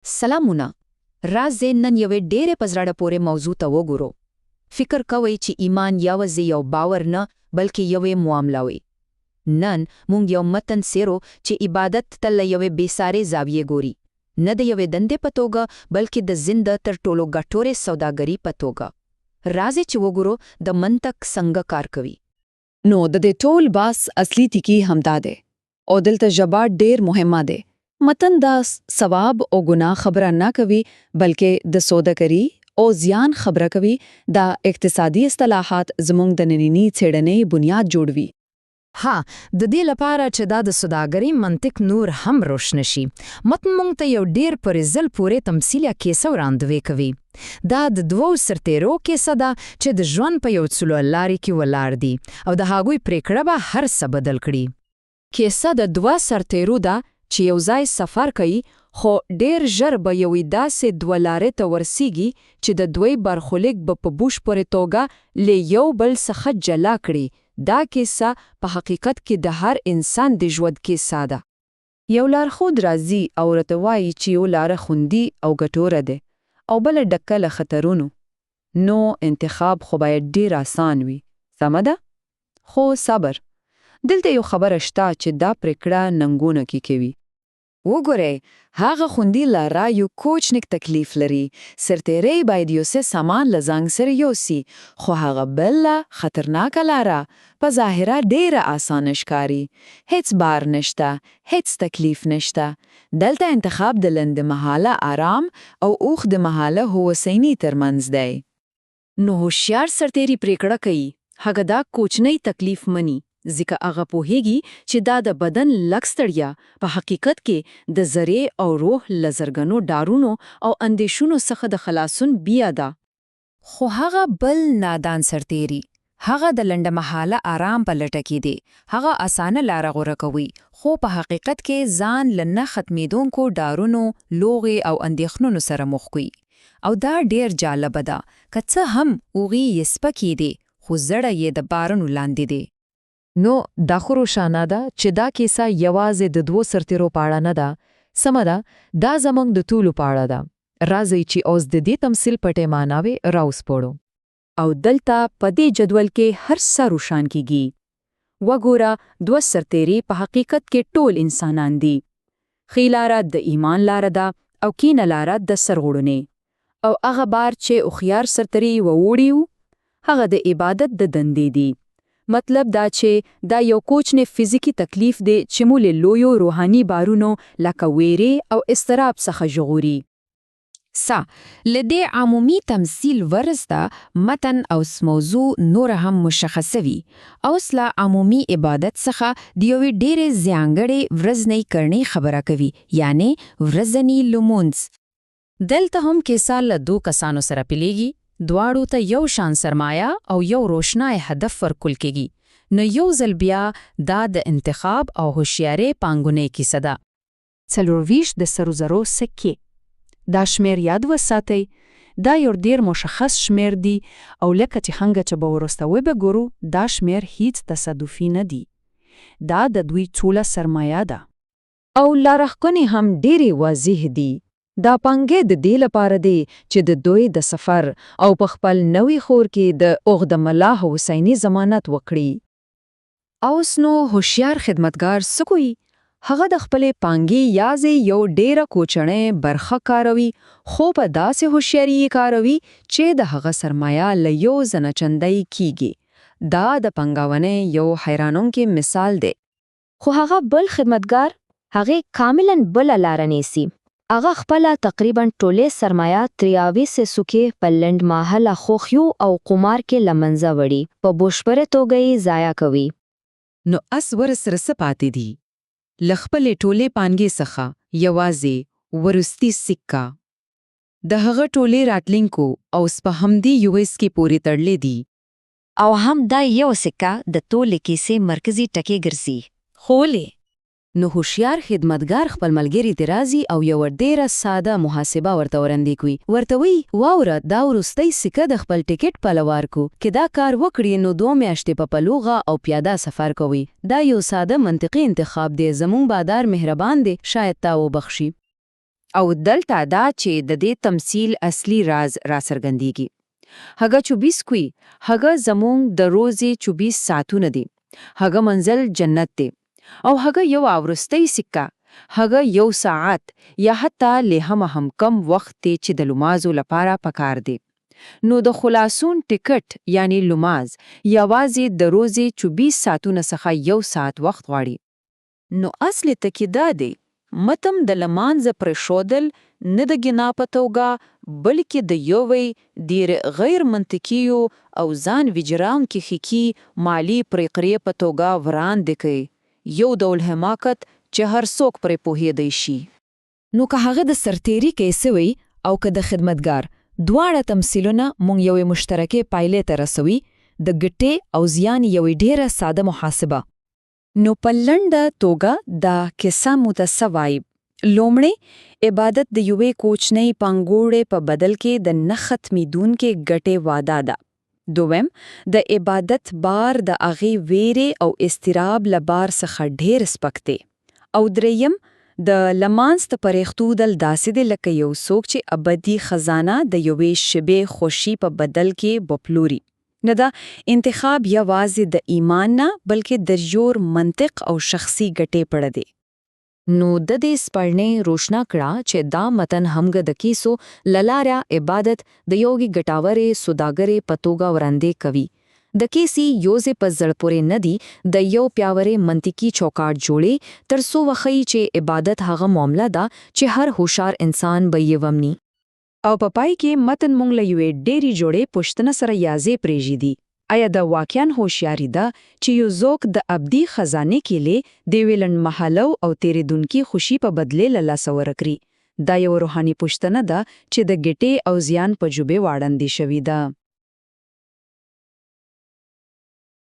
سلامونه. راځئ نن یوې ډېرې په زړه پورې موضوع ته وګورو. فکر کوئ چې ایمان یوازې یو باور نه بلکې یوې معامله وي. نن موږ یو متن څېړو چې عبادت ته له یوې بېسارې زاویې ګوري. نه د یوې دندې په توګه بلکې د زنده تر ټولو ګټورې سوداګرۍ په توګه. راځئ چې وګورو د منطق څنګه کار کوي. نو د دې ټول باس اصلي ټکی همدا دی او دلته ژبه ډېر مهمه دی. متن دا ثواب او ګناه خبره نه کوي بلکې د سوداګرۍ او زیان خبره کوي. دا اقتصادي اصطلاحات زموږ د نننۍ څېړنې بنیاد جوړوي. ها، د دې لپاره چې دا د سوداګرۍ منطق نور هم روشن شي، متن موږ ته یو ډېر پرې ځل پورې تمثیلیه کیسه وړاندوی کوي. دا د دوو سرتیرو کیسه ده چې د ژوند په یو څلورلارې کې ولاړ دي او د هغوی پرېکړه به هر څه بدل کړي. کیسه د دوه سرتیرو ده چې یو ځای سفر کوي، خو ډېر ژر به یوې داسې دوه لارې ته ورسیږي چې د دوی برخلیک به په بشپړه توګه له یو بل څخه جلا کړي. دا کیسه په حقیقت کې د هر انسان د ژوند کیسه ده. یو لارښود راځي او ورته وایي چې یو لاره خوندي او ګټوره ده او بله ډکه له خطرونو. نو انتخاب خو باید ډېر آسان وي، سمه ده؟ خو صبر. دلته یو خبره شته چې دا پرېکړه ننګونه کې کوي. وګورئ، هغه خوندي لاره یو کوچنی تکلیف لري. سرتیری باید یو څه سامان له ځان سره یوسي، خو هغه بله خطرناکه لاره په ظاهره ډېره اسانه ښکاري. هیڅ بار نشته، هیڅ تکلیف نشته. دلته انتخاب د لنډمهاله آرام او اوږدمهاله هوساینې ترمنځ دی. نو هوښیار سرتیری پرېکړه کوي، هغه دا کوچنی تکلیف مني، ځکه هغه پوهیږي چې دا د بدن لږ ستړیا په حقیقت کې د ذرې او روح له زرګونو ډارونو او اندېښنو څخه د خلاصون بیا ده. خو هغه بل نادان سرتیری، هغه د لنډمهاله آرام په لټه کې دی. هغه اسانه لاره غوره کوي، خو په حقیقت کې ځان له نه ختمېدونکو ډارونو، لوغې او اندېښنو سره مخ کوي. او دا ډېر جالبه ده، که څه هم هغوی یې سپکې دي، خو زړه یې د بارونو لاندې دی. نو دا خو روښانه ده چې دا کیسه یوازې د دوو سرتیرو په اړه نه ده. سمه ده، دا زموږ د ټولو په اړه ده. راځئ چې اوس د دې تمثیل پټې معناوې راوسپړو. او دلته په دې جدول کې هر څه روښان کیږي. وګوره، دوه سرتیري په حقیقت کې ټول انسانان دي. ښې لاره د ایمان لاره ده او کینه لاره د سرغړونې. او هغه بار چې هوښیار سرتیري ووړي هغه د عبادت د دندې دي. مطلب دا چې دا یو کوچنی فزیکی تکلیف دی چې موږ له لویو روحاني بارونو لکه ویرې او اضطراب څخه ژغوري. له دې عمومي تمثیل ورسته متن او موضوع نور هم مشخصوي. اوس له عمومي عبادت څخه د یوې ډېرې ځانګړې ورځنۍ کړنې خبره کوي، یعنی ورځنی لمونځ. دلته هم کیسه له دوه کسانو سره پیلېږي. دواړو ته یو شان سرمایه او یو روښنای هدف ورکول کېږي. نو یو ځل بیا دا د انتخاب او هوښیارۍ پانګونې کیسه ده. 24 د سرو زرو سکې. دا شمیر یاد وساتئ. دا یو ډېر مشخص شمیر دی او لکه چې څنګه چې به وروسته وګورو، دا شمیر هیڅ تصادفي نه دی. دا د دوی ټوله سرمایه ده. او لارښوونې هم ډېرې واضح دي. دا پانګې د دې لپاره دی چې د دوی د سفر او په خپل نوي خور کې د اوږدمهاله هوساینې ضمانت وکړي. اوس نو هوښیار خدمتګار څه کوي؟ هغه د خپلې پانګې یوازې یو ډېره کوچنۍ برخه کاروي، خو په داسې هوښیارۍ یې کاروي چې د هغه سرمایه له یو ځنه چندۍ کیږي. دا د پانګونې یو حیرانونکی مثال دی. خو هغه بل خدمتګار هغه کاملاً بل لار نیسي. هغه خپل تقریباً ټوله سرمایه 23 سکې په لنډمهاله خوښیو او قمار کې له منځه وړي، په بشپړه توګه یې ضایع کوي. نو اس ورسره څه پاتې دي؟ له خپلې ټولې پانګې څخه یوازې وروستي سکه. د هغه ټولې راتلونکو او په همدې US کې پورې تړلې دي. او هم دا یو سکه د ټولې کیسې مرکزي ټکی ګرځي. خولې. نو هوښیار خدمتګار خپل ملګری ته راځي او یو ډېره ساده محاسبه ورته وړاندې کوي. ورته وایي، واوره، دا وروستی سکه د خپل ټیکټ په لور کو. که دا کار وکړي نو 2 میاشتې په پلوغه او پیاده سفر کوي. دا یو ساده منطقي انتخاب دی. زموږ بادار مهربان دی، شاید تا وبخشي. او دلته دا چې د دې تمثيل اصلي راز راڅرګندېږي. هغه 24 کوي، هغه زمونږ د ورځې 24 ساعتونه دي. هغه منزل جنت دی. او هغه یو اورستۍ سکه، هغه یو ساعت یا حتی له هم کم وخت دی چې د لمازو لپاره پکار دی. نو د خلاصون ټیکټ یعنی لماز یوازې د ورځې 24 ساعتونه څخه یو ساعت وخت غواړي. نو اصل ټکی دا دی، متم د لمانځه پرېښودل نه د ګنا په توګه بلکې د یوې ډېر غیر منطقیو او ځان ویجرونکي خیکي مالی پرېکړې په توګه وړاندې کوي، یو ډول حماقت چې هر څوک پرې پوهېدی شي. نو که هغه د سرتیري کیسه وي او که د خدمتګار، دواړه تمثیلونه مونږ یوې مشترکې پایلې ته رسوي، د ګټې او زیان یوې ډېره ساده محاسبه. نو په لنډه توګه دا کیسه متصوایي. لومړی، عبادت د یوې کوچنۍ پانګوړې په بدل کې د نه ختمېدونکې ګټې وعده ده. دویم، د عبادت بار د هغې ویرې او اضطراب له بار څخه ډېر سپک دی. او دریم، د لمانځ ته پرېښودل داسې دی لکه یو څوک چې ابدي خزانه د یوې شیبې خوښي په بدل کې وپلوري. نه دا انتخاب یوازې د ایمان نه بلکې د ژور منطق او شخصي ګټې پړه دی. نو د دې سپړنې روشنا کړه چې دا متن همګ د کیسو للاریا عبادت د یوګي ګټاورې سوداګرې په توګه وړاندې کوي. د کیسي یوزې په زړه پورې نه دی، د یو پیاوړې منطقي چوکاټ جوړي تر څو وښیي چې عبادت هغه معامله ده چې هر هوښیار انسان به یې ومني. او په پای کې متن مونږ له یوې ډېرې جوړې پوښتنه سره یازې پرېږدي. آیا دا واقعاً هوښیاري ده چې یو څوک د ابدي خزانې کیلې د یوې لنډمهالو او تېرېدونکي خوشي په بدلې له لاسه ورکړي؟ دا یو روحاني پوښتنه ده چې د ګټې او زیان په جوبې واړندې شوې ده.